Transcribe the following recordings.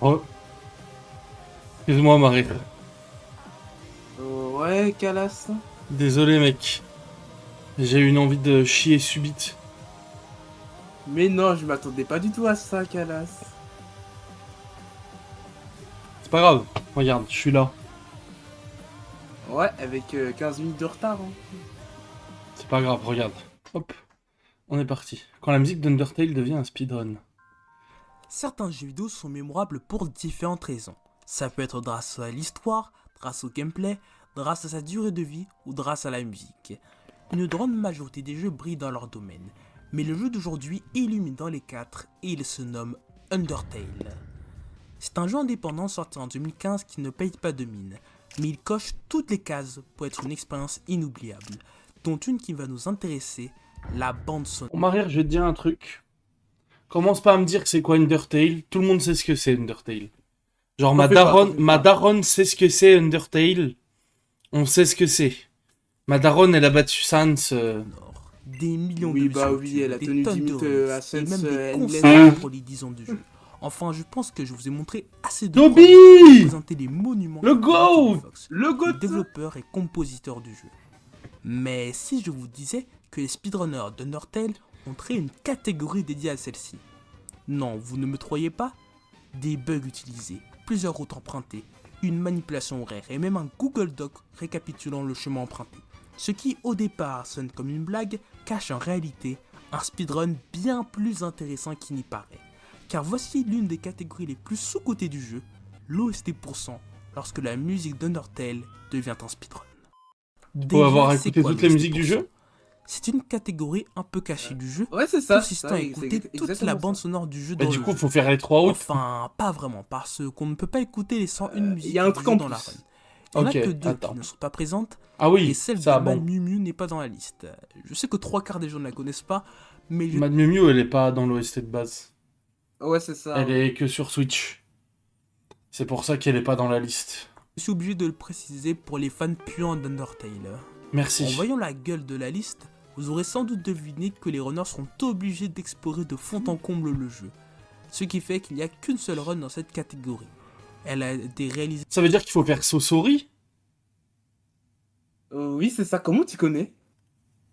Oh, excuse-moi, Marie. Ouais, Calas. Désolé, mec. J'ai eu une envie de chier subite. Mais non, je m'attendais pas du tout à ça, Calas. C'est pas grave. Regarde, je suis là. Ouais, avec 15 minutes de retard. Hein. C'est pas grave, regarde. Hop, on est parti. Quand la musique d'Undertale devient un speedrun. Certains jeux vidéo sont mémorables pour différentes raisons. Ça peut être grâce à l'histoire, grâce au gameplay, grâce à sa durée de vie ou grâce à la musique. Une grande majorité des jeux brillent dans leur domaine, mais le jeu d'aujourd'hui illumine dans les quatre et il se nomme Undertale. C'est un jeu indépendant sorti en 2015 qui ne paye pas de mine, mais il coche toutes les cases pour être une expérience inoubliable, dont une qui va nous intéresser, la bande sonore. Bon, Marie, je vais te dire un truc. Commence pas à me dire que c'est quoi Undertale. Tout le monde sait ce que c'est Undertale. Genre, T'en fais pas, t'en fais ma pas. daronne sait ce que c'est Undertale. On sait ce que c'est. Ma daronne, elle a battu Sans. Des millions Oui, de vues bah sur oui, YouTube, elle a des tenu tonnes 10 de minutes remix, à et Sense même des Endless. concerts pour les 10 ans du jeu. Enfin, je pense que je vous ai montré assez de Toby preuves pour présenter les monuments Le de Toby GOAT Fox, Le le GOAT. développeur et compositeur du jeu. Mais si je vous disais que les speedrunners d'Undertale ont créé une catégorie dédiée à celle-ci? Non, vous ne me croyez pas? Des bugs utilisés, plusieurs routes empruntées, une manipulation horaire et même un Google Doc récapitulant le chemin emprunté. Ce qui au départ sonne comme une blague, cache en réalité un speedrun bien plus intéressant qu'il n'y paraît. Car voici l'une des catégories les plus sous-cotées du jeu, l'OST%, lorsque la musique d'Undertale devient un speedrun. Faut avoir C'est écouté quoi toutes les musiques du l'OST%? jeu. C'est une catégorie un peu cachée du jeu, Ouais, c'est ça. consistant à écouter toute la exactement bande ça. sonore du jeu Bah, dans du le coup, jeu. faut faire les 3 autres. Enfin, pas vraiment, parce qu'on ne peut pas écouter les 101 musiques Il y a un du truc jeu en dans la run. plus. Il n'y en a Ok, que deux attends. qui ne sont pas présentes, Ah et oui, celle ça, de Mad bon. Miu Miu n'est pas dans la liste. Je sais que 3 quarts des gens ne la connaissent pas, mais je Mad Mew Mew, elle est pas dans l'OST de base. Ouais, c'est ça. Elle Ouais. est que sur Switch. C'est pour ça qu'elle est pas dans la liste. suis obligé de le préciser pour les fans puants d'Undertale. En Merci. voyant la gueule de la liste, vous aurez sans doute deviné que les runners sont obligés d'explorer de fond en comble le jeu. Ce qui fait qu'il n'y a qu'une seule run dans cette catégorie. Elle a été réalisée Ça veut dire qu'il faut faire Sosori? Oui, c'est ça. Comment tu connais?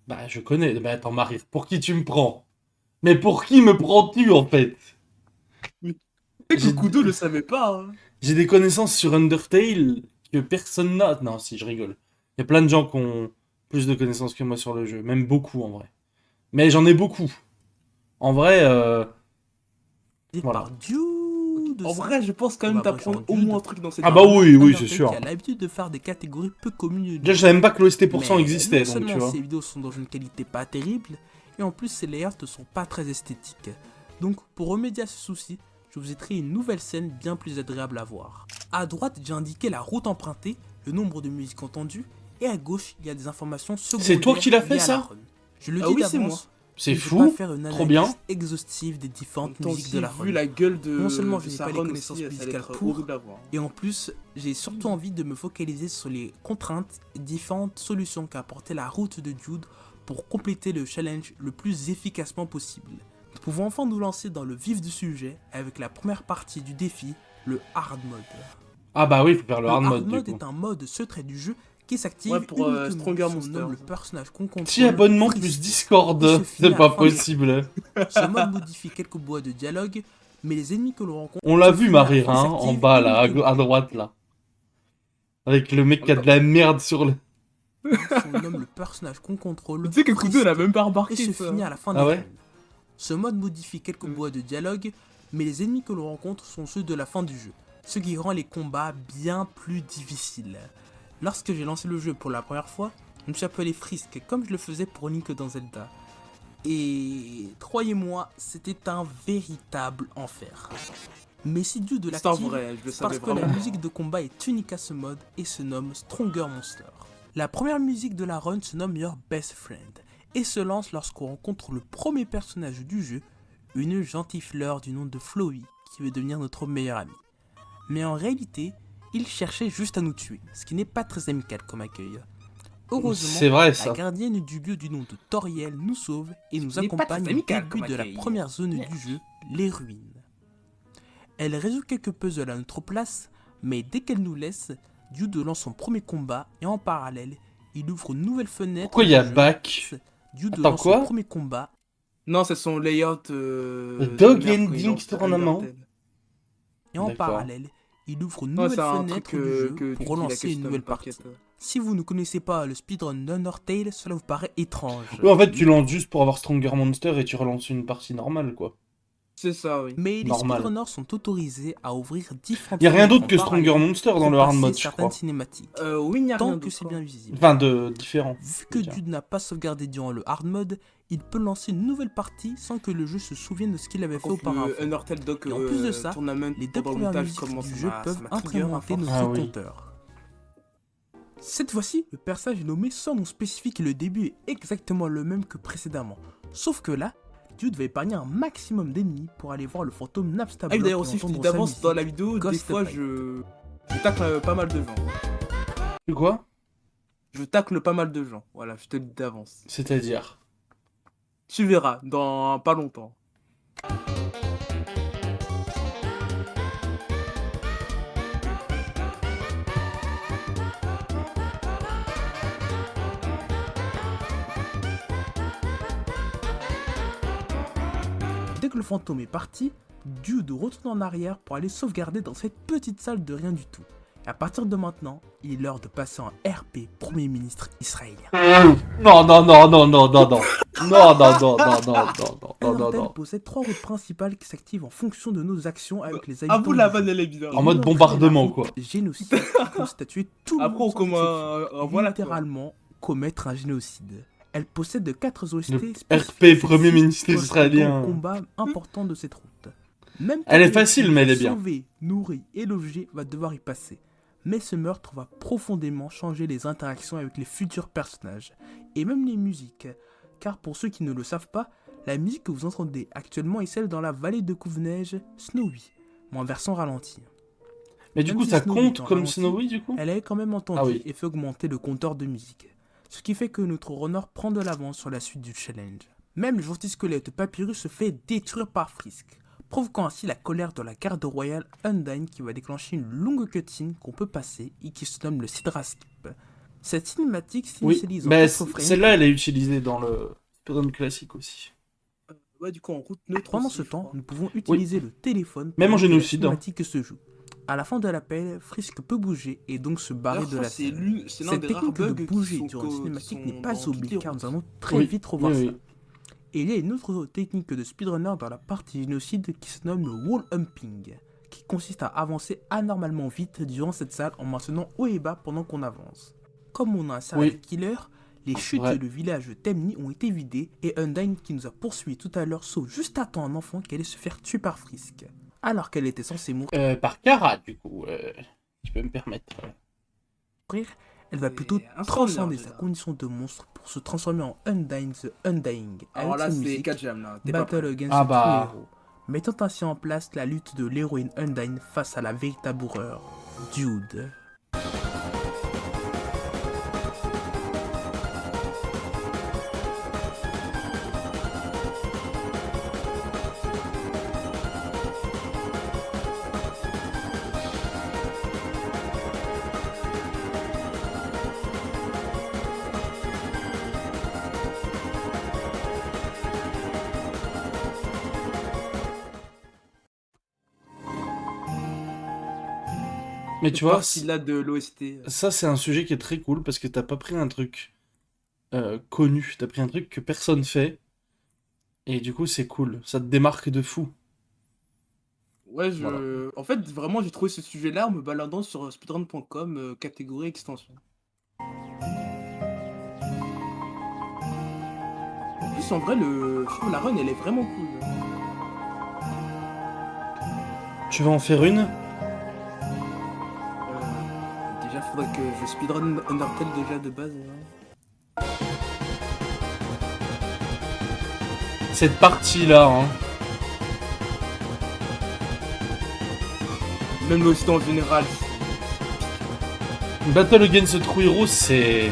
Bah, je connais. Bah, attends, Marie, pour qui tu me prends? Mais pour qui me prends-tu, en fait? Et que J'ai Kudo le savait pas. Hein. j'ai des connaissances sur Undertale que personne n'a. Non, si, je rigole. Il y a plein de gens qui ont plus de connaissances que moi sur le jeu. Même beaucoup, en vrai. Mais j'en ai beaucoup. En vrai, voilà. par Dude. En vrai, je pense quand On même va bref en t'apprendre au Dude. moins un truc dans cette Ah bah vidéo. oui, oui, c'est Undertale sûr. qui a l'habitude de faire des catégories peu communes. Déjà, je savais même pas que l'OST% Mais existait, non donc tu seulement vois. ces vidéos sont dans une qualité pas terrible, et en plus ces layouts ne sont pas très esthétiques. Donc pour remédier à ce souci, je vous ai créé une nouvelle scène bien plus agréable à voir. À droite, j'ai indiqué la route empruntée, le nombre de musiques entendues, et à gauche, il y a des informations secondaires. C'est toi qui l'as fait, liées à la ça run. Je le Ah dis oui, c'est moi. d'avance, C'est je ne peux pas fou, faire une trop analyse bien. exhaustive des En différentes même temps, musiques de la vu run. la gueule de. Non seulement de je n'ai sa pas les run connaissances aussi, ça allait musicales être pour, horrible à voir. et en plus, j'ai surtout envie de me focaliser sur les contraintes et différentes solutions qu'a apporté la route de Dude pour compléter le challenge le plus efficacement possible. Nous pouvons enfin nous lancer dans le vif du sujet avec la première partie du défi, le Hard Mode. Ah bah oui, faut faire le Le hard Hard mode, du Mode coup. est un mode secret du jeu qui s'active Ouais, pour uniquement Stronger si on Monsters. nomme le personnage qu'on contrôle. 10 abonnements Frisk. plus Discord, Il se finit c'est à pas la fin du- possible. Ce mode modifie quelques bois de dialogue, mais les ennemis que l'on rencontre... On l'a se vu, finit à la Marie, fin, hein, s'activent en bas, là, uniquement à droite, là. Avec le mec En qui a même de la merde sur le... si on nomme le personnage qu'on contrôle, Tu sais que Kudo Frisk, n'a même pas et remarqué se ça. finit à la fin Ah des ouais runs. Ce mode modifie quelques bois de dialogue, mais les ennemis que l'on rencontre sont ceux de la fin du jeu, ce qui rend les combats bien plus difficiles. Lorsque j'ai lancé le jeu pour la première fois, je me suis appelé Frisk comme je le faisais pour Link dans Zelda. Et croyez-moi, c'était un véritable enfer. Mais si Dieu de C'est en l'active, vrai, je le c'est savais parce que la vraiment. musique de combat est unique à ce mode et se nomme Stronger Monster. La première musique de la run se nomme Your Best Friend et se lance lorsqu'on rencontre le premier personnage du jeu, une gentille fleur du nom de Flowey qui veut devenir notre meilleur ami. Mais en réalité, il cherchait juste à nous tuer, ce qui n'est pas très amical comme accueil. Heureusement, C'est vrai, la ça. gardienne du lieu du nom de Toriel nous sauve et nous n'est pas très accompagne au amical début comme de la accueil. première zone du jeu, les ruines. Elle résout quelques puzzles à notre place, mais dès qu'elle nous laisse, Dude lance son premier combat et en parallèle, il ouvre une nouvelle fenêtre. Pourquoi il y a du jeu. back? Dude Attends, lance quoi son premier combat. Non, c'est son layout. Le Dog de merde quand il Ending lance Tournament. Undertale. Et en D'accord. parallèle, il ouvre une Ouais, nouvelle c'est un fenêtre truc du jeu que pour tu relancer une nouvelle partie. Si vous ne connaissez pas le speedrun d'Undertale, cela vous paraît étrange. Ouais, en fait, tu lances juste pour avoir Stronger Monster et tu relances une partie normale, quoi. C'est ça, oui. Mais les Normal. speedrunners sont autorisés à ouvrir différentes Y a rien fenêtres d'autre en que Stronger parallèle Monster dans pour le hard passer mode, je certaines crois. cinématiques. Oui, il n'y a rien Tant d'autre. que c'est bien visible. Enfin, de différent. Vu que Tiens. Dude n'a pas sauvegardé durant le hard mode, il peut lancer une nouvelle partie sans que le jeu se souvienne de ce qu'il avait fait Donc, auparavant. le Undertale Doc Et en plus de ça, Tournament Les deux pendant le premières montage musiques commence du jeu à- peuvent ça m'a trigger à incrémenter force. notre Ah oui. compteur. Cette fois-ci, le personnage est nommé sans nom spécifique et le début est exactement le même que précédemment. Sauf que là, Dude va épargner un maximum d'ennemis pour aller voir le fantôme Ah Napstablook. oui, d'ailleurs et aussi, je te entendre dis sa d'avance, musique. dans la vidéo, des Ghost fois, Pipe. je tacle pas mal de gens. Tu quoi? Je tacle pas mal de gens, voilà, je te le dis d'avance. C'est-à-dire? Tu verras, dans pas longtemps. Dès que le fantôme est parti, Dude retourne en arrière pour aller sauvegarder dans cette petite salle de rien du tout. Et à partir de maintenant, il est l'heure de passer en RP Premier ministre israélien. Non, non, non, non, non, non, non. Non, non, non, non, non, non, non, non, non, Undertale non. possède 3 routes principales qui s'activent en fonction de nos actions avec les À habitants. vous la du vanne, jeu. elle est bien. En mode L'une d'entre elles est la bombardement, route quoi. Génocide qui consiste à tuer tout le Après, monde on sans comme exception. voilà quoi. Littéralement commettre un génocide. Elle possède de 4 OST Le spécifiques. RP Premier ministre correspondant israélien. au combat important de cette route. Même Elle est quelqu'un facile, qui mais nous elle a est bien. Sauvé, nourri et logé va devoir y passer. Mais ce meurtre va profondément changer les interactions avec les futurs personnages. Et même les musiques. Car pour ceux qui ne le savent pas, la musique que vous entendez actuellement est celle dans la vallée de Couve-Neige, Snowy, mais en version ralentie. Mais du Même coup, si ça Snowy compte est en comme ralenti, Snowy, du coup? Elle est quand même entendue Ah oui. et fait augmenter le compteur de musique. Ce qui fait que notre runner prend de l'avance sur la suite du challenge. Même le gentil squelette Papyrus se fait détruire par Frisk, provoquant ainsi la colère de la garde royale Undyne qui va déclencher une longue cutscene qu'on peut passer et qui se nomme le Sidra Skip. Cette cinématique Oui, s'initialise en mais 4 frames. celle-là, elle est utilisée dans le speedrun classique aussi. Ouais, du coup, en route neutre. Pendant aussi, ce je temps, crois. nous pouvons utiliser le téléphone Même en pendant que génocide, la hein. cinématique se joue. À la fin de l'appel, Frisk peut bouger et donc se barrer D'ailleurs, de ça, la c'est scène. c'est l'un Cette des rares technique de bugs bouger qui durant une sont cinématique sont n'est pas dans toutes les oubliée car routes. nous allons très Oui, vite revoir oui, ça. oui. Et il y a une autre technique de speedrunner dans la partie génocide qui se nomme le wall humping, qui consiste à avancer anormalement vite durant cette salle en maintenant haut et bas pendant qu'on avance. Comme on a un serial Oui. killer, les chutes Ouais. du village de Temni ont été vidées et Undyne qui nous a poursuivis tout à l'heure sauve juste à temps un enfant qui allait se faire tuer par Frisk. Alors qu'elle était censée mourir, Par Kara, du coup. Tu peux me permettre. elle va plutôt un transcender spoiler, sa déjà. condition de monstre pour se transformer en Undyne the Undying Alors avec là, sa c'est musique 4 jams là. T'es pas Battle prêt. Against Ah the bah. True Hero, mettant ainsi en place la lutte de l'héroïne Undyne face à la véritable horreur, Dude. Mais tu vois, Partie là de l'OST. ça, c'est un sujet qui est très cool parce que t'as pas pris un truc connu, t'as pris un truc que personne fait. Et du coup, c'est cool. Ça te démarque de fou. Ouais, Voilà. en fait, vraiment, j'ai trouvé ce sujet-là en me baladant sur speedrun.com, catégorie extension. En plus, en vrai, je trouve la run, elle est vraiment cool. Tu vas en faire une? Déjà, faudrait que je speedrun Undertale déjà de base. Hein. Cette partie-là, hein. Même l'OST en général. Battle Against the True Hero, c'est...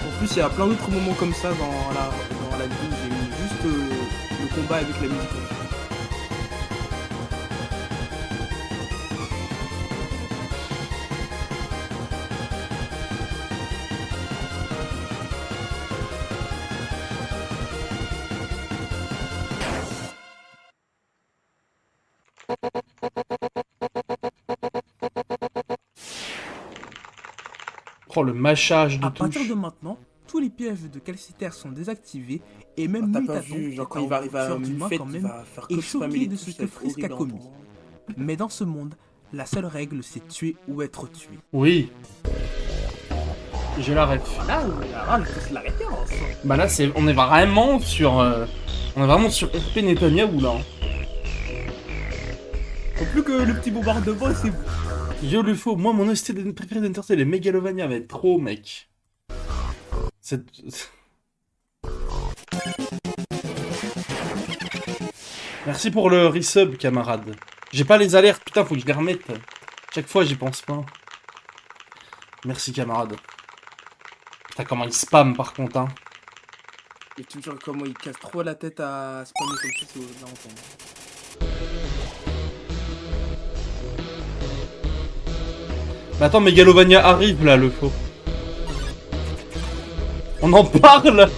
En plus, il y a plein d'autres moments comme ça dans la vidéo. J'ai mis juste le combat avec la musique. Oh, le mâchage de À partir touche. de maintenant, tous les pièges de Calciter sont désactivés et même T'as pas Mutaton vu, est genre quand un il va arriver à tueur d'humains Muffet, quand il même va faire et que spammer choqué les de touches, ce ça que va être Frisk a horrible à commis. entendre. Mais dans ce monde, la seule règle c'est tuer ou être tué. Oui. J'ai la ref. Là, c'est la référence. Bah là, on est vraiment sur... On est vraiment sur RP Netanyahou, là. En plus que le petit bombardement, c'est bon. Yo, le faux. Moi, mon OST préféré d'Undertale est Megalovania, mais trop, mec. C'est... Merci pour le resub, camarade. J'ai pas les alertes, putain, faut que je les remette. Chaque fois, j'y pense pas. Merci, camarade. Putain, comment il spam, par contre, hein. Et toujours comment il casse trop la tête à spammer comme ça, c'est horrible à entendre. Mais attends, Megalovania arrive, là, le faux. On en parle.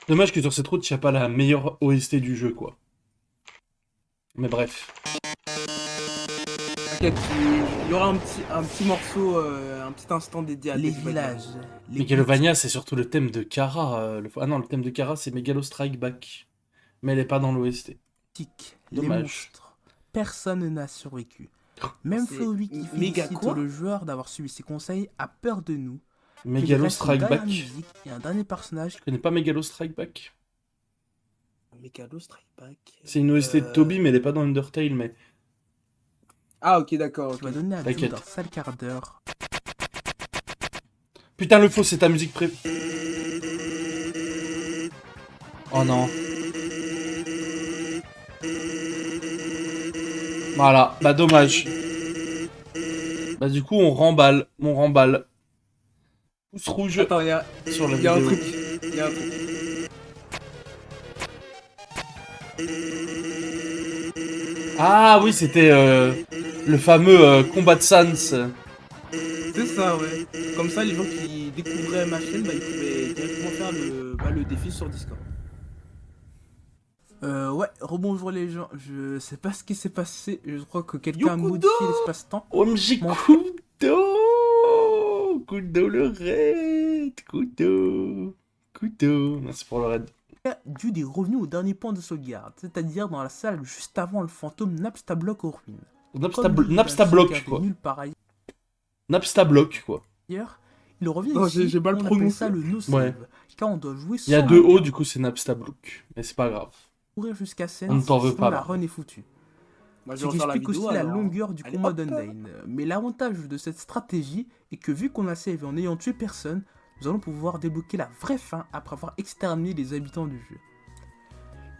Dommage que sur cette route, il n'y a pas la meilleure OST du jeu, quoi. Mais bref. T'inquiète, il y aura un petit morceau, un petit instant dédié à Les Death by villages, Daylight. les Megalovania, c'est surtout le thème de Kara. Ah non, le thème de Kara, c'est Megalo Strike Back. Mais elle est pas dans l'OST. boutiques, les Dommage. monstres, personne n'a survécu. Même C'est Flowey qui méga félicite quoi le joueur d'avoir suivi ses conseils a peur de nous. Megalo Il reste une Strike dernière Back. musique et un dernier personnage. Tu connais pas Megalo Strike Back? Megalo Strike Back. C'est une OST de Toby, mais elle est pas dans Undertale, mais... Ah, ok, d'accord. Qui va ok. donner à Jude T'inquiète. un sale quart d'heure. Putain, le faux, c'est ta musique pré... Oh non. Voilà, bah dommage. Bah du coup, on remballe. Pouce rouge Attends, il y a sur la un vidéo. truc. Il y a un truc. Ah oui, c'était le fameux Combat Sans. C'est ça, ouais. Comme ça, les gens qui découvraient ma chaîne, bah, ils pouvaient directement faire le défi sur Discord. Ouais, rebonjour les gens. Je sais pas ce qui s'est passé. Je crois que quelqu'un a Yokudo modifié l'espace-temps. OMG Mon- Kudo. Kudo le raid. Kudo. Merci pour le raid. Jude est revenu au dernier point de sauvegarde, c'est-à-dire dans la salle juste avant le fantôme Napstablock aux ruines. Napstablock, quoi. Nulle part ailleurs, Napstablock, quoi. il revient Oh, ici. j'ai mal on appelle prononcé. ça le no save, Ouais. car on doit jouer Il y a sans deux arrêt, O, du coup c'est Napstablock. Mais c'est pas grave. courir jusqu'à scène, On ne t'en veut sinon pas, la là. run est foutue. Moi, je Ce vais qui refaire la explique vidéo. aussi la alors. longueur du Allez, combat hop. d'Undyne. Mais l'avantage de cette stratégie est que vu qu'on a save en ayant tué personne, nous allons pouvoir débloquer la vraie fin après avoir exterminé les habitants du jeu.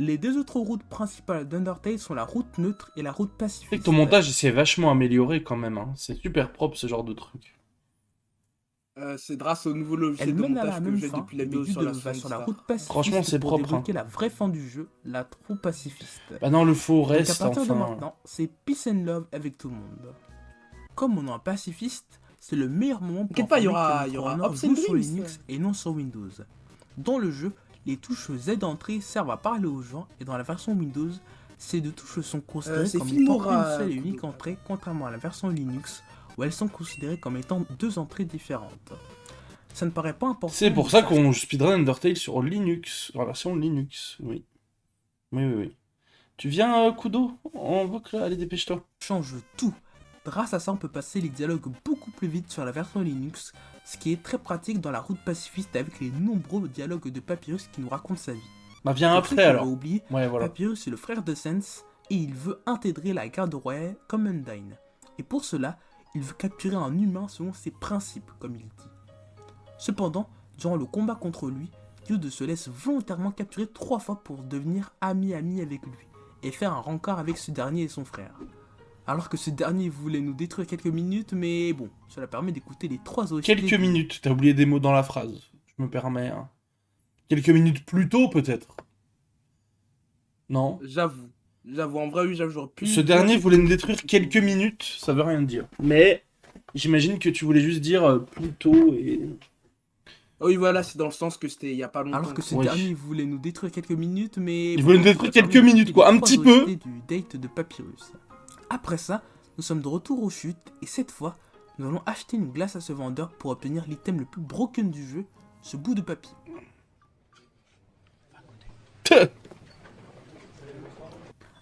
Les deux autres routes principales d'Undertale sont la route neutre et la route C'est pacifiste. que ton montage s'est vachement amélioré quand même. Hein. C'est super propre ce genre de truc. C'est grâce au nouveau logiciel Elle de mène à la montage que même j'ai fin, depuis la mais vidéo Jude sur la va sur la Star. route pacifiste Franchement, c'est pour propre, débloquer la vraie fin du jeu, la route pacifiste. Bah non, le faux Donc à reste, partir de enfin. maintenant, c'est peace and love avec tout le monde. Comme on est un pacifiste, c'est le meilleur moment pour T'inquiète pas, il y informer aura- que il y aura notre Ops joue and sur Dreams. Linux et non sur Windows. Dans le jeu, les touches Z d'entrée servent à parler aux gens et dans la version Windows, ces deux touches sont considérées c'est comme Filmora, étant une seule et unique Kudo. entrée, contrairement à la version Linux où elles sont considérées comme étant deux entrées différentes. Ça ne paraît pas important. C'est pour de ça faire qu'on speedrun Undertale sur Linux, sur la version Linux, oui. Oui. Tu viens, Kudo? On veut que allez, dépêche-toi. change tout. Grâce à ça, on peut passer les dialogues beaucoup plus vite sur la version Linux, ce qui est très pratique dans la route pacifiste avec les nombreux dialogues de Papyrus qui nous racontent sa vie. Bah viens Pour ceux après qui alors. l'auraient oublié, Ouais, voilà. Papyrus est le frère de Sans et il veut intégrer la garde royale comme Undyne. Et pour cela, il veut capturer un humain selon ses principes, comme il dit. Cependant, durant le combat contre lui, Jude se laisse volontairement capturer 3 fois pour devenir ami avec lui et faire un rencard avec ce dernier et son frère. Alors que ce dernier voulait nous détruire quelques minutes, mais bon, cela permet d'écouter les 3 OST. Quelques minutes, t'as oublié des mots dans la phrase. Je me permets. Hein. Quelques minutes plus tôt, peut-être. Non. J'avoue. En vrai, oui, j'aurais pu. Ce dernier voulait nous détruire quelques minutes, ça veut rien dire. Mais j'imagine que tu voulais juste dire plus tôt et... Oui, voilà, c'est dans le sens que c'était il y a pas longtemps. Alors que ce Oui. dernier voulait nous détruire quelques minutes, mais... Il voulait nous détruire cela quelques permet minutes, d'écouter quoi, les un 3 petit peu. OST du date de Papyrus. Après ça, nous sommes de retour aux chutes, et cette fois, nous allons acheter une glace à ce vendeur pour obtenir l'item le plus broken du jeu, ce bout de papier.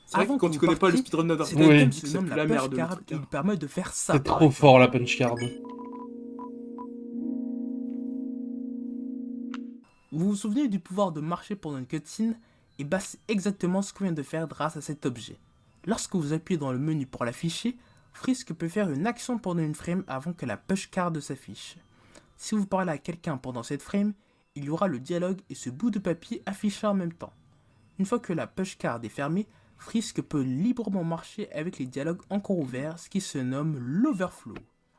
C'est vrai que Avant quand que tu vous connais pas le partiez, speedrunner cet Oui. item dit que se c'est nomme plus la la merde, punch le card, truc, hein. il permet de faire ça. C'est par trop exemple. fort la punch card. Vous vous souvenez du pouvoir de marcher pendant une cutscene? Et bah c'est exactement ce qu'on vient de faire grâce à cet objet. Lorsque vous appuyez dans le menu pour l'afficher, Frisk peut faire une action pendant une frame avant que la push card s'affiche. Si vous parlez à quelqu'un pendant cette frame, il y aura le dialogue et ce bout de papier affiché en même temps. Une fois que la push card est fermée, Frisk peut librement marcher avec les dialogues encore ouverts, ce qui se nomme l'overflow.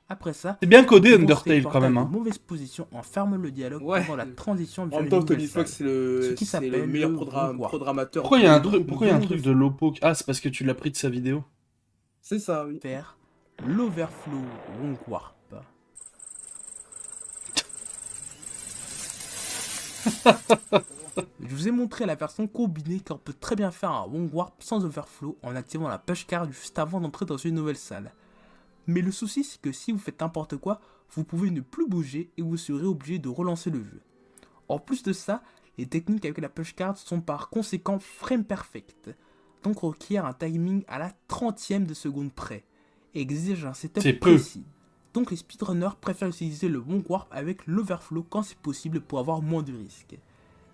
Après ça, C'est bien codé vous pouvez Undertale quand même. de Hein. mauvaise position en fermant le dialogue Ouais. pendant la transition En vers même une temps, nouvelle Tony Fox, salle. c'est Ce le, qui c'est le s'appelle meilleur le Wonkwar. programmateur. Pourquoi il y a un du truc, monde. pourquoi il y a un venons truc de de Lopo? Ah, c'est parce que tu l'as pris de sa vidéo. C'est ça, oui. Faire l'overflow Wonkwar. Je vous ai montré la version combinée car on peut très bien faire un Wonkwar sans overflow en activant la push card juste avant d'entrer dans une nouvelle salle. Mais le souci c'est que si vous faites n'importe quoi, vous pouvez ne plus bouger et vous serez obligé de relancer le jeu. En plus de ça, les techniques avec la push card sont par conséquent frame perfect, donc requièrent un timing à la 30e de seconde près, et exigent un setup C'est peu. précis. Donc les speedrunners préfèrent utiliser le Wonkwar avec l'overflow quand c'est possible pour avoir moins de risques.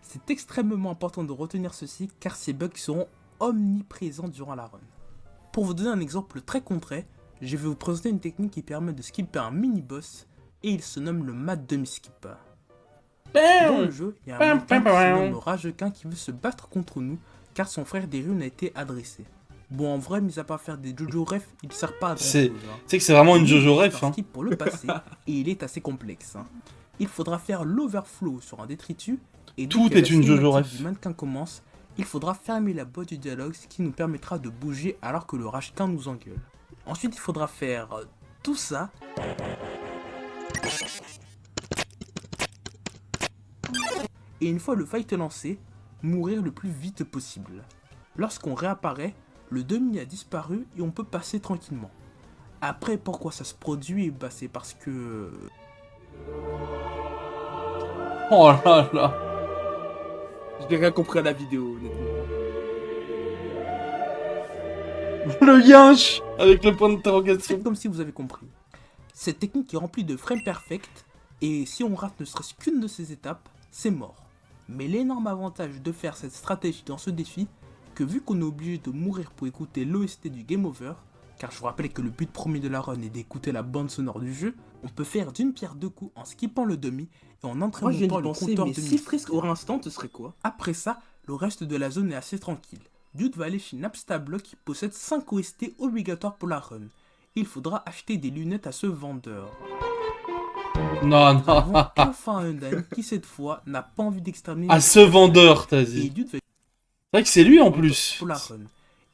C'est extrêmement important de retenir ceci car ces bugs seront omniprésents durant la run. Pour vous donner un exemple très concret, je vais vous présenter une technique qui permet de skipper un mini-boss et il se nomme le Mad Dummy Skip. Dans le jeu, il y a un mannequin qui se nomme Ragequin qui veut se battre contre nous car son frère des runes a été adressé. Bon, en vrai, mis à part faire des Jojo Ref, il sert pas à grand C'est- chose. Tu sais que c'est vraiment une Il Jojo existe Ref. un Hein. skip pour le passer et il est assez complexe. Il faudra faire l'overflow sur un détritus et dès Tout que la est une Jojo cinématique Ref. du mannequin commence, il faudra fermer la boîte du dialogue, ce qui nous permettra de bouger alors que le Ragequin nous engueule. Ensuite, il faudra faire tout ça. Et une fois le fight lancé, mourir le plus vite possible. Lorsqu'on réapparaît, le demi a disparu et on peut passer tranquillement. Après, pourquoi ça se produit? Bah, c'est parce que... Oh là là. J'ai rien compris à la vidéo, honnêtement. Le yinche avec le point d'interrogation. C'est comme si vous avez compris. Cette technique est remplie de frames perfect, et si on rate ne serait-ce qu'une de ces étapes, c'est mort. Mais l'énorme avantage de faire cette stratégie dans ce défi, que vu qu'on est obligé de mourir pour écouter l'OST du Game Over, car je vous rappelle que le but premier de la run est d'écouter la bande sonore du jeu, on peut faire d'une pierre deux coups en skippant le demi et en Moi, je viens incrémentant d'y le penser, compteur mais de si Frisk aurait instant, ce serait quoi? Après ça, le reste de la zone est assez tranquille. Dude va aller chez Napstablock qui possède 5 OST obligatoires pour la run. Il faudra acheter des lunettes à ce vendeur. Non, Nous avons non. enfin un Dan qui cette fois n'a pas envie d'exterminer À ce vendeur, t'as et dit. Dude va C'est vrai que c'est lui en plus. pour la run.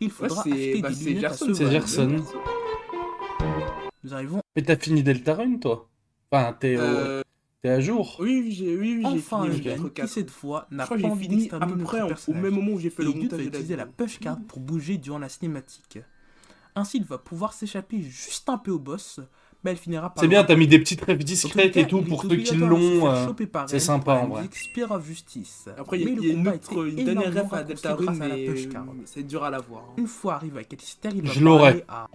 Il Ouais, faudra acheter des c'est lunettes à Gerson. ce C'est vendeur. Gerson. Nous arrivons Mais t'as fini Deltarune, toi? Enfin, t'es à jour. Oui, j'ai enfin un fini le Dan 4 qui 4. cette fois Je n'a crois pas que j'ai envie fini à peu d'exterminer près notre au personnage. même moment où j'ai fait Et le Dude montage va de utiliser la vidéo. push card pour bouger durant la cinématique. Ainsi, il va pouvoir s'échapper juste un peu au boss, bah, elle finira par C'est le bien, t'as mis des petites rêves Dans tous les discrètes cas, et tout il est pour ceux qui obligatoire de se l'ont. faire choper par c'est elle sympa, pour la en vrai. musique Spear of Justice. Après, Mais il le y a combat était une dernière énormément ref à raccourci Deltarune, grâce à la mais push card. c'est dur à la voir. Hein. Une fois arrivé à Callister, il va Je l'aurais. parler à...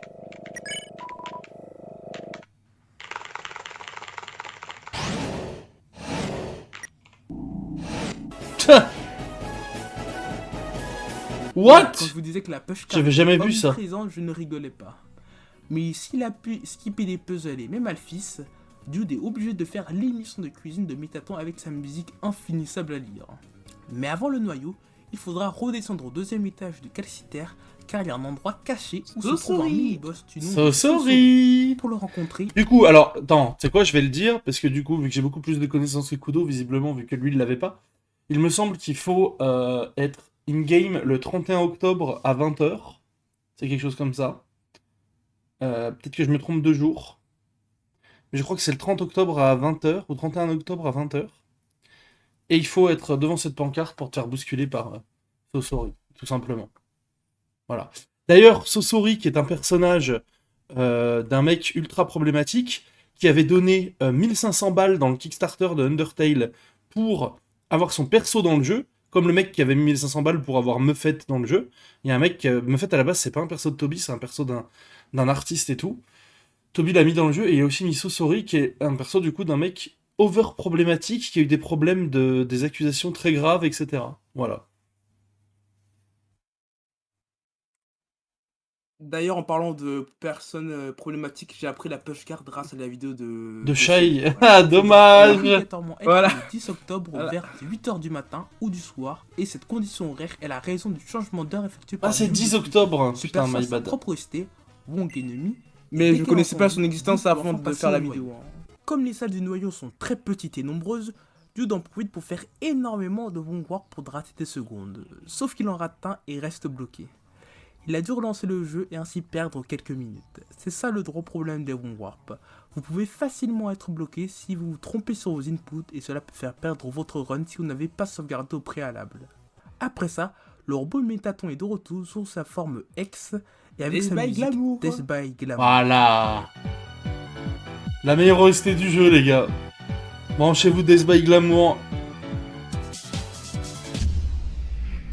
What? Quand je vous disais que la push card J'avais jamais était vu ça. omniprésente, je ne rigolais pas. Mais s'il a pu skipper des puzzles et même Alphys, Dude est obligé de faire l'émission de cuisine de Métaton avec sa musique infinissable à lire. Mais avant le noyau, il faudra redescendre au deuxième étage de Calciter, car il y a un endroit caché où se trouve un Sosori. mini-boss du nom So de sorry. Pour le rencontrer, Du coup, alors, attends, tu sais quoi, je vais le dire, parce que du coup, vu que j'ai beaucoup plus de connaissances que Kudo, visiblement, vu que lui, il l'avait pas, il me semble qu'il faut être in-game le 31 octobre à 20h. C'est quelque chose comme ça. Peut-être que je me trompe de jour. Mais je crois que c'est le 30 octobre à 20h, ou 31 octobre à 20h. Et il faut être devant cette pancarte pour te faire bousculer par Sosori, tout simplement. Voilà. D'ailleurs, Sosori, qui est un personnage d'un mec ultra problématique, qui avait donné 1500 balles dans le Kickstarter de Undertale pour avoir son perso dans le jeu, comme le mec qui avait mis 1500 balles pour avoir Muffet dans le jeu. Il y a un mec, Muffet à la base, c'est pas un perso de Toby, c'est un perso d'un artiste et tout. Toby l'a mis dans le jeu, et il y a aussi mis Sosori, qui est un perso du coup d'un mec over problématique, qui a eu des problèmes des accusations très graves, etc. Voilà. D'ailleurs, en parlant de personnes problématiques, j'ai appris la push card grâce à la vidéo de Shai. Voilà. Ah, dommage. obligatoirement être Voilà. le 10 octobre Voilà. vers 8h du matin ou du soir, et cette condition horaire est la raison du changement d'heure effectué par Ah, c'est Dude 10 depuis octobre. ce Putain, perso a my sa bad. propre OST, Wong Enemy. Mais Dès je qu'il connaissais pas entend son existence Dude avant doit de passer faire la au noyau. vidéo. Hein. Comme les salles du noyau sont très petites et nombreuses, Dude en profite pour faire énormément de Wong Warp pour rater des secondes. Sauf qu'il en rate un et reste bloqué. Il a dû relancer le jeu et ainsi perdre quelques minutes. C'est ça le gros problème des Wong Warp. Vous pouvez facilement être bloqué si vous vous trompez sur vos inputs et cela peut faire perdre votre run si vous n'avez pas sauvegardé au préalable. Après ça, le robot Métaton est de retour sous sa forme X et avec Death sa by musique Glamour. Death by Glamour. Voilà. La meilleure OST du jeu, les gars. Branchez-vous Death by Glamour.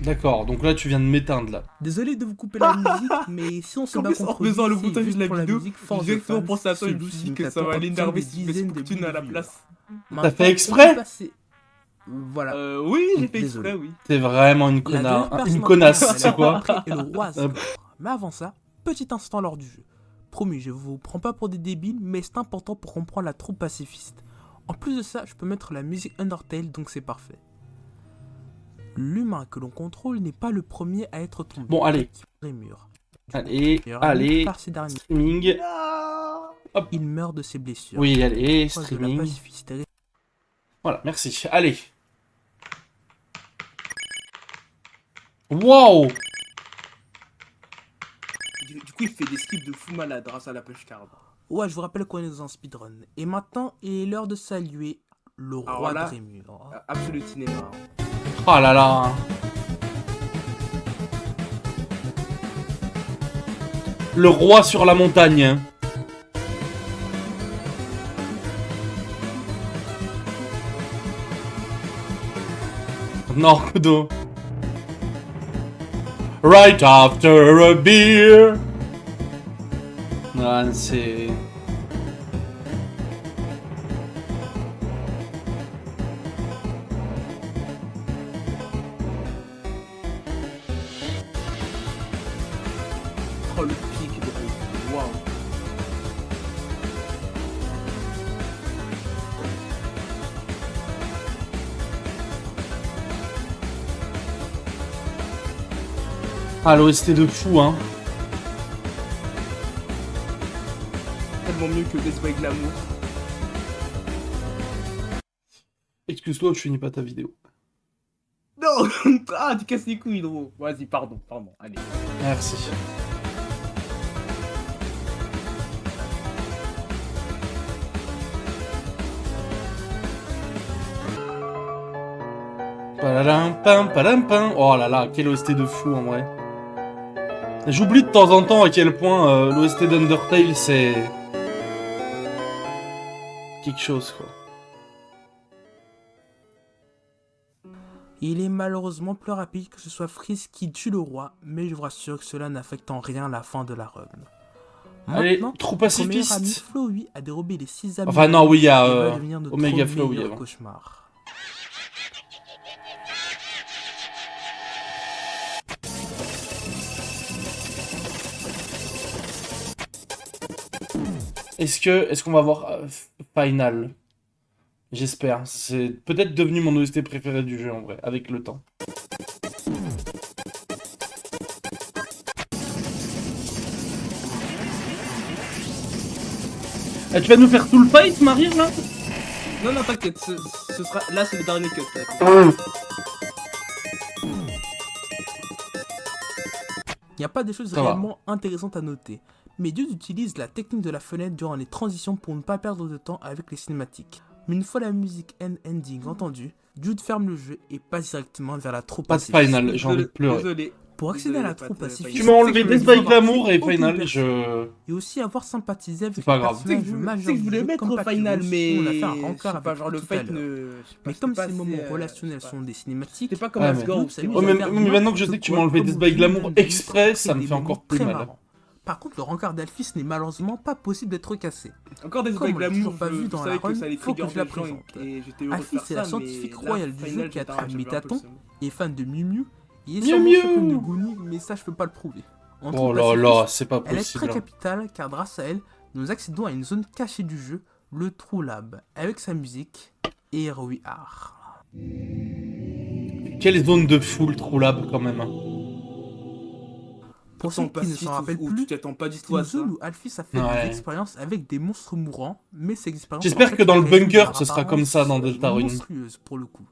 D'accord, donc là tu viens de m'éteindre là. Désolé de vous couper la musique, mais si on se En bat plus, en contre faisant lui, le c'est montage juste de la pour vidéo, musique, j'ai force de exactement fans, pensé à toi, je me celui suis qui dit que ça Métaton va obtient l'énerver des si tu mets dizaines de Spooktoon à la milliers de place. vues. T'as fait Maintenant, exprès on peut passer- Voilà. Oui, j'ai fait Désolé. exprès, oui. T'es vraiment une La connard. dernière Une personne connasse, à c'est quoi après est le roi Asgore. Hop. Mais avant ça, petit instant lors du jeu. Promis, je vous prends pas pour des débiles, mais c'est important pour comprendre la troupe pacifiste. En plus de ça, je peux mettre la musique Undertale, donc c'est parfait. L'humain que l'on contrôle n'est pas le premier à être tombé. Bon, allez. Mur. Allez, Meilleur allez. ami par ses derniers. Streaming. Il meurt de ses blessures. Oui, allez, À cause de la streaming. pacifiste. Voilà, merci. Allez. Wow. Du coup, il fait des skips de fou malade grâce à la push card. Ouais, je vous rappelle qu'on est dans un speedrun. Et maintenant, il est l'heure de saluer le Alors roi là, Drémur. Absolute cinéma. Hein. Oh là là. Le roi sur la montagne. Non, Kudo. Right after a beer. Ah, c'est... Oh, le pic de ouf. Waouh. Ah, l'OST de fou, hein. Tellement mieux que Death by Glamour. Excuse-toi, je finis pas ta vidéo. Non. Ah, tu casses les couilles, gros. Vas-y, pardon. Allez. Merci. Palalam, pam, palam, pam. Oh là là, quel OST de fou en vrai. J'oublie de temps en temps à quel point l'OST d'Undertale quelque chose, quoi. Il est malheureusement plus rapide que ce soit Freeze qui tue le roi, mais je vous rassure que cela n'affecte en rien la fin de la run. Allez, Maintenant, trop notre meilleur ami pacifiste. Flowey a dérobé les 6 amis. Enfin, non, oui, il y et a va devenir notre Omega Flowey meilleur avant. cauchemar. Est-ce qu'on va voir Final? J'espère. C'est peut-être devenu mon OST préféré du jeu en vrai, avec le temps. Ah, tu vas nous faire tout le fight, Marie, là? Non, non, t'inquiète, ce sera... Là, c'est le dernier cut. Là. Il n'y a pas des choses Ça va. réellement intéressantes à noter, mais Dude utilise la technique de la fenêtre durant les transitions pour ne pas perdre de temps avec les cinématiques. Mais une fois la musique ending entendue, Dude ferme le jeu et passe directement vers la troupe Pas de pacifiste. Final, j'ai envie de pleurer. Désolé. Pour accéder à la Désolé, troupe pas de- pacifiste, Tu m'as enlevé c'est que Death je by veux Glamour et aucune Final, personne. je... Et aussi avoir sympathisé avec C'est pas les grave. personnages Tu sais majeurs que je du voulais jeu mettre comme au final, Papyrus, mais... où on a fait un je rencard sais pas, avec genre le tout à fait l'heure. ne... Mais comme ces moments relationnels sont des cinématiques, C'est pas comme Ouais, Asgore mais- où c'est Oh, Oh, mais maintenant que je n'importe sais que tu quoi, m'as enlevé comme Death by Jin Glamour donne exprès, des ça me des fait moments encore plus très mal. marrants. Par contre, le rencard d'Alphys n'est malheureusement pas possible d'être cassé. Encore des Comme Death by on l'a Glamour, toujours pas vu je dans savais la que run, ça allait faut que trigger je la des gens présente. et j'étais heureux de Alphys faire est la ça, scientifique mais là, royale du Final, jeu qui a j'étais- trahi j'avais un peu le Métaton seum. et fan de Miu Miu. Il est Miu sûrement Miu championne de Goonie, mais ça je peux pas le prouver. En Oh tout là pacifiste, là, c'est pas elle est très possible. capitale car grâce à elle, nous accédons à une zone cachée du jeu, le True Lab, avec sa musique et Here We Are. Quelle zone de full True Lab quand même. Hein. Pour ceux qui ne s'en rappellent où plus, tu t'attends pas du c'est tout une à ça. zone où Alphys a fait Ouais. des expériences avec des monstres mourants, mais ces expériences J'espère en fait, que dans le révèlent bunker, leur ce sera apparence comme ça dans Deltarune. monstrueuse pour le coup.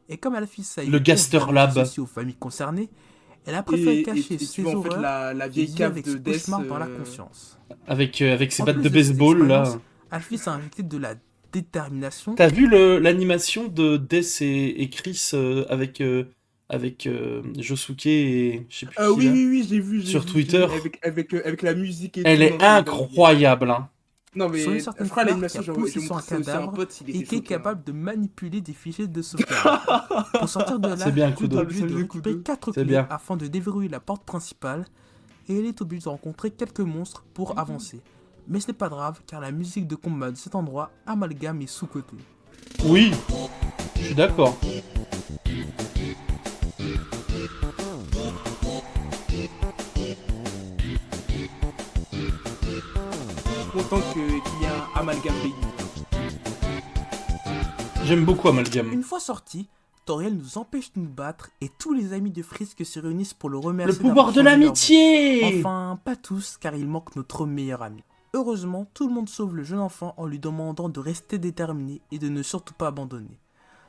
Et comme Alphys a Le eu Gaster honte Lab. d'associer aux familles concernées, elle a préféré cacher tu ses vois en fait horreurs la et vieille vivre cave avec de ses Death. cauchemars dans la conscience. Avec ses En battes plus de de ces baseball, là. expériences, Alphys a injecté de la détermination. T'as vu l'animation de Death et Chris avec Josuke et je sais plus qui Oui, là. oui, oui, j'ai vu. Sur j'ai vu, Twitter. avec la musique et Elle tout, est non, c'est- incroyable, hein. Non, Sur une mais certaine je crois fleur l'animation, qui a j'ai poussé sur un montré ça aussi à un cadavre pote, il et était qui est choqué, hein. capable de manipuler des fichiers de sauvegarde. Pour sortir de là, C'est bien, tu Kudo. dois obligé de Salut, récupérer Kudo. 4 C'est clés bien. afin de déverrouiller la porte principale et il est obligé de rencontrer quelques monstres pour avancer. Mais ce n'est pas grave car la musique de combat de cet endroit amalgame et sous-côté. Oui, je suis d'accord. Content qu'il y ait un amalgame Baby. J'aime beaucoup Amalgam. Une fois sorti, Toriel nous empêche de nous battre et tous les amis de Frisk se réunissent pour le Le remercier. pouvoir de d'avoir changé leur vie. l'amitié. Enfin, pas tous, car il manque notre meilleur ami. Heureusement, tout le monde sauve le jeune enfant en lui demandant de rester déterminé et de ne surtout pas abandonner.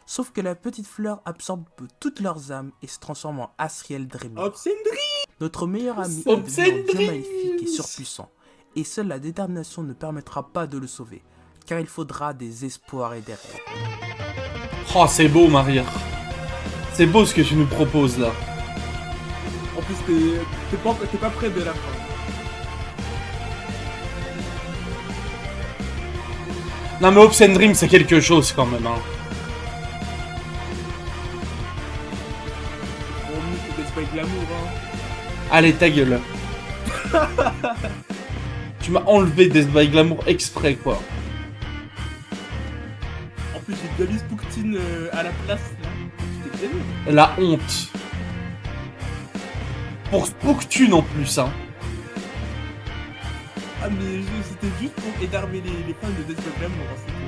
Sauf que la petite fleur absorbe toutes leurs âmes et se transforme en Asriel Dreamer. Obscendry. Notre meilleur ami est devenu un Obscendry. dieu maléfique et surpuissant. Et seule la détermination ne permettra pas de le sauver, car il faudra des espoirs et des rêves. Oh, c'est beau, Maria. C'est beau ce que tu nous proposes là. En plus, t'es pas près de la fin. Non mais Obscene Dream c'est quelque chose quand même. Hein. Bon, nous, c'est Death by Glamour, hein. Allez ta gueule. Tu m'as enlevé Death by Glamour exprès quoi. En plus, j'ai déjà mis Spooktine à la place, là. C'était bien vu. La honte. Pour Spooktune en plus hein. Ah, mais c'était juste pour énerver les fans de Death by Glamour, hein, c'est tout.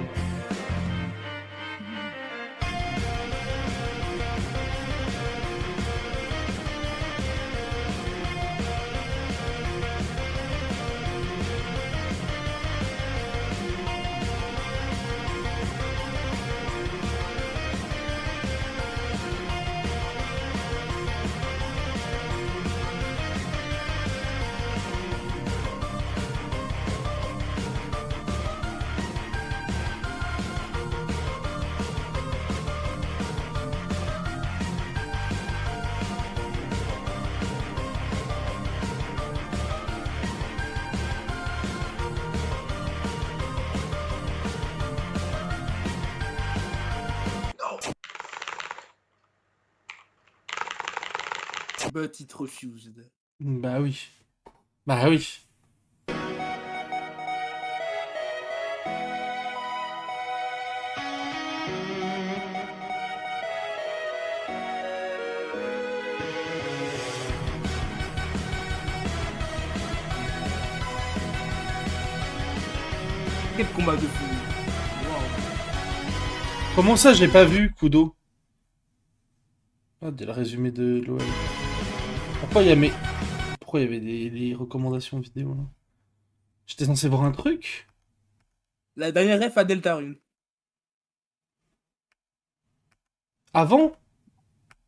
But it refused. Bah oui. Bah oui. Quel combat de fou. Waouh. Comment ça, j'ai pas vu, Kudo? Ah, dès le résumé de l'OL. Pourquoi il y a mes... Pourquoi il y avait des recommandations vidéo, là? J'étais censé voir un truc? La dernière ref à Delta Rune. Avant?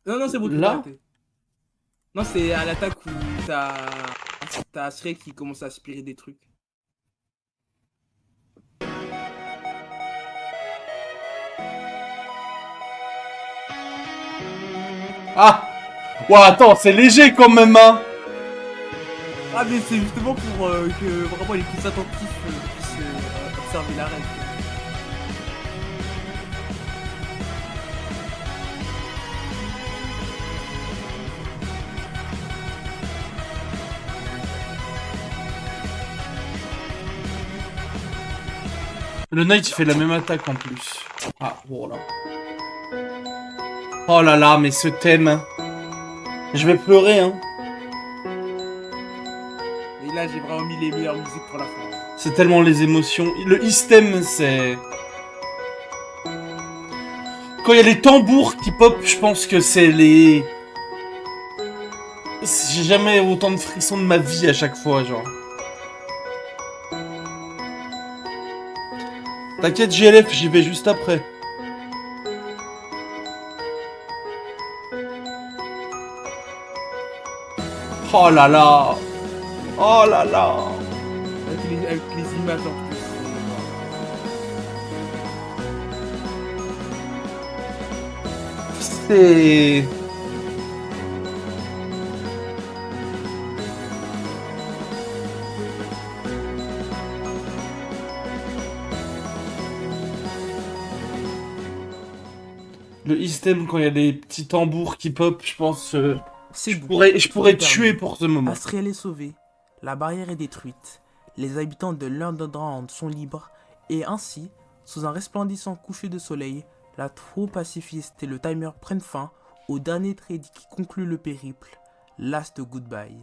Non, non, c'est bon, tu peux Là? arrêter. Non, c'est à l'attaque où t'as Shrek qui commence à aspirer des trucs. Ah! Ouais, attends, c'est léger quand même, hein! Ah, mais c'est justement pour que vraiment les plus attentifs puissent observer la ref. Le Knight, il fait la même attaque en plus. Ah, voilà. Oh là là, mais ce thème... Je vais pleurer, hein. Et là, j'ai vraiment mis les meilleures musiques pour la fin. C'est tellement les émotions. Le istem, c'est... Quand il y a les tambours qui pop, je pense que c'est les... J'ai jamais autant de frissons de ma vie à chaque fois, genre. T'inquiète, GLF, j'y vais juste après. Oh là là! Oh là là! Avec les images en plus. C'est... Le istem, quand il y a des petits tambours qui pop, je pense... C'est je bon. pourrais Tout est tuer terminé. pour ce moment. Astriel est sauvé, la barrière est détruite, les habitants de l'Underground sont libres, et ainsi, sous un resplendissant coucher de soleil, la troupe pacifiste et le timer prennent fin au dernier trade qui conclut le périple, Last Goodbye.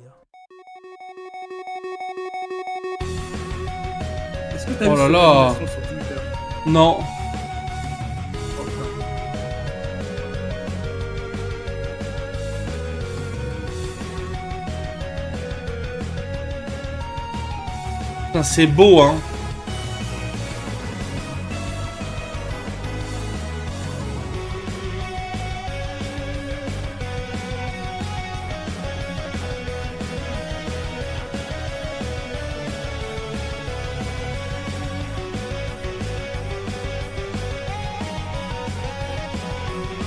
Est-ce que t'as Oh vu là cette là. animation sur Twitter? Non. Oh, putain. Putain, c'est beau, hein.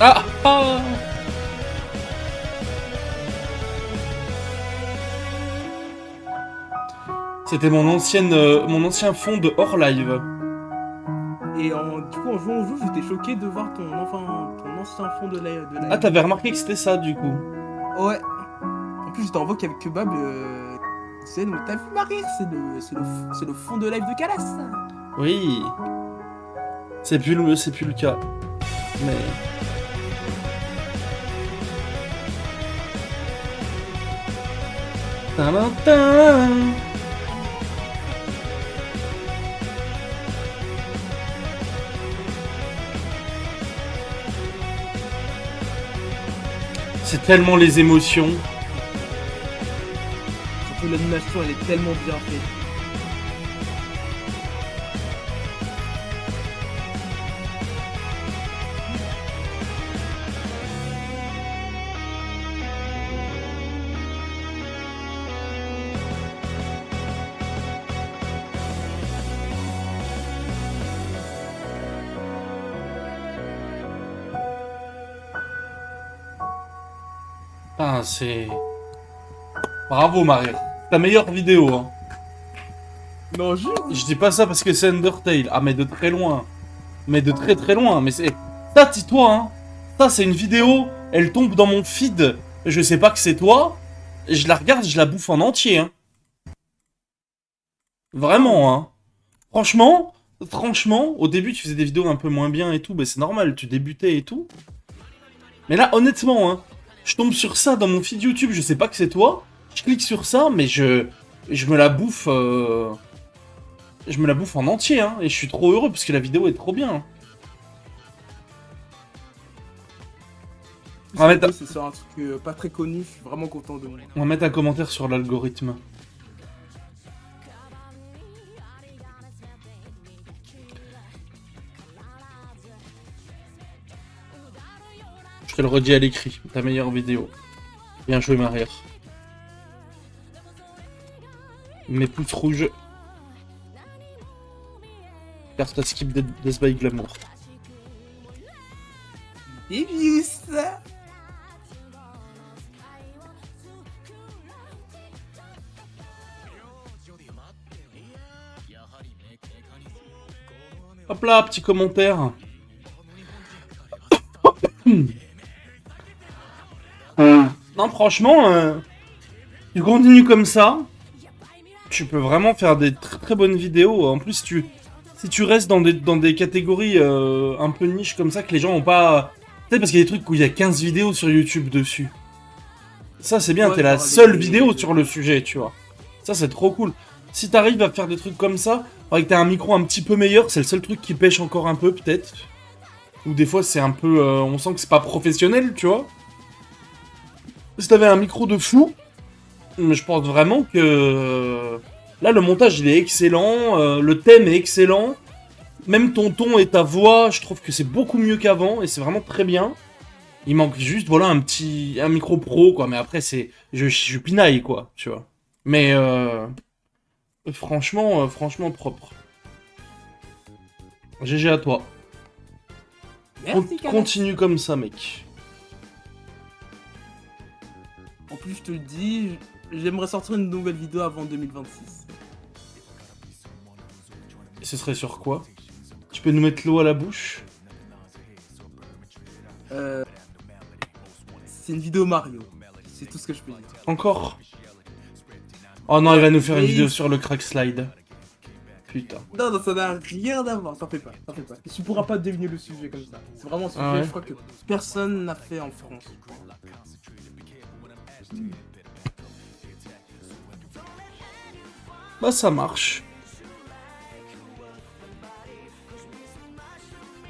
Ah, ah. C'était mon ancien fond de hors live. Et du coup, en jouant au jeu, j'étais choqué de voir ton ancien fond de live. Ah, t'avais remarqué que c'était ça, du coup. Ouais. En plus, j'étais en voix qu'avec Kebab. C'est mais t'as vu Marie, c'est le fond de live de Calas. Oui. C'est plus le cas. Mais... Tadam. C'est tellement les émotions. Surtout l'animation, elle est tellement bien faite. Ah, c'est... Bravo, Marie. Ta meilleure vidéo, hein. Non, jure. Je dis pas ça parce que c'est Undertale. Ah, mais de très loin. Mais de très très loin. Mais c'est... Ça, dis-toi, hein. Ça, c'est une vidéo. Elle tombe dans mon feed. je sais pas que c'est toi, je la regarde, je la bouffe en entier, hein. Vraiment, hein. Franchement, au début, tu faisais des vidéos un peu moins bien et tout, bah c'est normal, tu débutais et tout. Mais là, honnêtement, hein, je tombe sur ça dans mon feed YouTube, je sais pas que c'est toi, je clique sur ça, mais je me la bouffe... Je me la bouffe en entier, hein, et je suis trop heureux parce que la vidéo est trop bien. Hein. On va mettre, C'est sur un truc pas très connu, je suis vraiment content de moi. on va mettre un commentaire sur l'algorithme. Je te le redis à l'écrit, ta meilleure vidéo. Bien joué, Maria. Mes pouces rouges. Car t'as skip Death by Glamour. Et vieux ça. Hop là, petit commentaire. Non, franchement, tu continues comme ça, tu peux vraiment faire des très bonnes vidéos. En plus, si tu restes dans des catégories un peu niche comme ça, que les gens ont pas... Peut-être parce qu'il y a des trucs où il y a 15 vidéos sur YouTube dessus. Ça, c'est bien, Ouais, t'es la genre seule les- vidéo sur le sujet, tu vois. Ça, c'est trop cool. Si t'arrives à faire des trucs comme ça, avec que t'as un micro un petit peu meilleur, c'est le seul truc qui pêche encore un peu, peut-être. Ou des fois, c'est un peu... on sent que c'est pas professionnel, tu vois. Si t'avais un micro de fou, je pense vraiment que... Là, le montage, il est excellent, le thème est excellent. Même ton ton et ta voix, je trouve que c'est beaucoup mieux qu'avant, et c'est vraiment très bien. Il manque juste, voilà, un micro pro, quoi. Mais après, je pinaille, quoi, tu vois. Mais, franchement propre. GG à toi. Merci, Kalas. Continue comme ça, mec. En plus, je te le dis, j'aimerais sortir une nouvelle vidéo avant 2026. Et ce serait sur quoi? Tu peux nous mettre l'eau à la bouche? C'est une vidéo Mario. C'est tout ce que je peux dire. Encore? Oh non, il va nous faire une Oui. vidéo sur le crack slide. Putain. Non, non, ça n'a rien à voir, t'en fais pas, t'en fais pas. Tu pourras pas deviner le sujet comme ça. C'est vraiment un sujet, Ah ouais. je crois que personne n'a fait en France. Bah ça marche.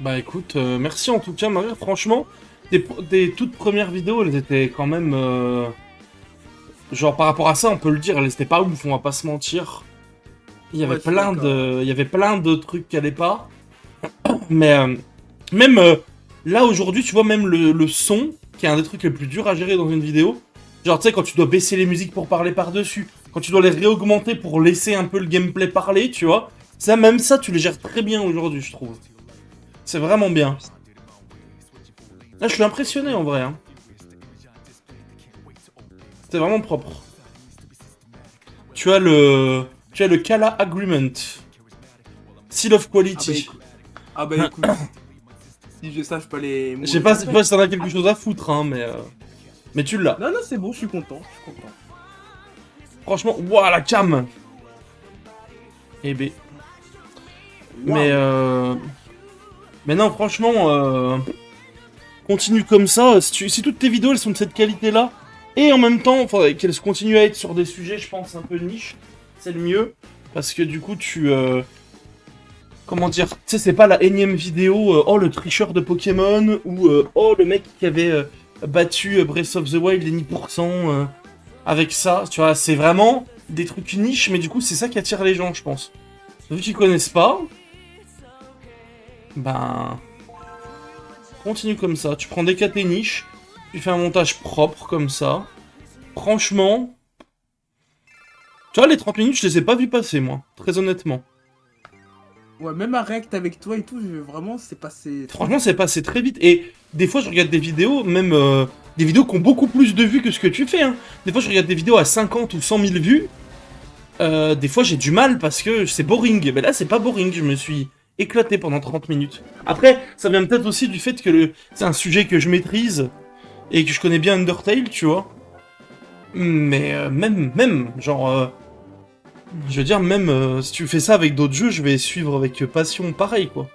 Bah écoute, merci en tout cas Maria, franchement, tes toutes premières vidéos, elles étaient quand même... genre par rapport à ça, on peut le dire, elles étaient pas ouf, on va pas se mentir. Il y avait Ouais, je suis il y avait plein de trucs qui allaient pas. Mais même là aujourd'hui, tu vois, même le son, qui est un des trucs les plus durs à gérer dans une vidéo, genre tu sais, quand tu dois baisser les musiques pour parler par-dessus, quand tu dois les réaugmenter pour laisser un peu le gameplay parler, tu vois, ça, même ça, tu les gères très bien aujourd'hui, je trouve. C'est vraiment bien. Là, je suis impressionné en vrai. Hein. C'est vraiment propre. Tu as le Kala Agreement. Seal of Quality. Ah bah écoute. Si je sache pas les mots. Je sais pas si t'en as quelque chose à foutre, hein, mais tu l'as. Non, non, c'est bon, je suis content, je suis content. Franchement, waouh, la cam. Eh ben. Mais non, franchement, continue comme ça. Si toutes tes vidéos elles sont de cette qualité-là, et en même temps, faudrait qu'elles continuent à être sur des sujets, je pense, un peu niche, c'est le mieux. Parce que du coup, comment dire, tu sais, c'est pas la énième vidéo, oh le tricheur de Pokémon, ou oh le mec qui avait battu Breath of the Wild les 10% avec ça, tu vois, c'est vraiment des trucs niches, mais du coup, c'est ça qui attire les gens, je pense. Vu qu'ils connaissent pas, ben... Continue comme ça, tu prends des KT niches, tu fais un montage propre comme ça. Franchement... Tu vois, les 30 minutes, je les ai pas vus passer, moi, très honnêtement. Ouais, même à React avec toi et tout, vraiment, c'est passé... Franchement, c'est passé très vite. Et des fois, je regarde des vidéos, même des vidéos qui ont beaucoup plus de vues que ce que tu fais. Hein. Des fois, je regarde des vidéos à 50 ou 100 000 vues. Des fois, j'ai du mal parce que c'est boring. Mais là, c'est pas boring. Je me suis éclaté pendant 30 minutes. Après, ça vient peut-être aussi du fait que c'est un sujet que je maîtrise. et que je connais bien Undertale, tu vois. Mais genre, je veux dire, même si tu fais ça avec d'autres jeux, je vais suivre avec passion pareil, quoi.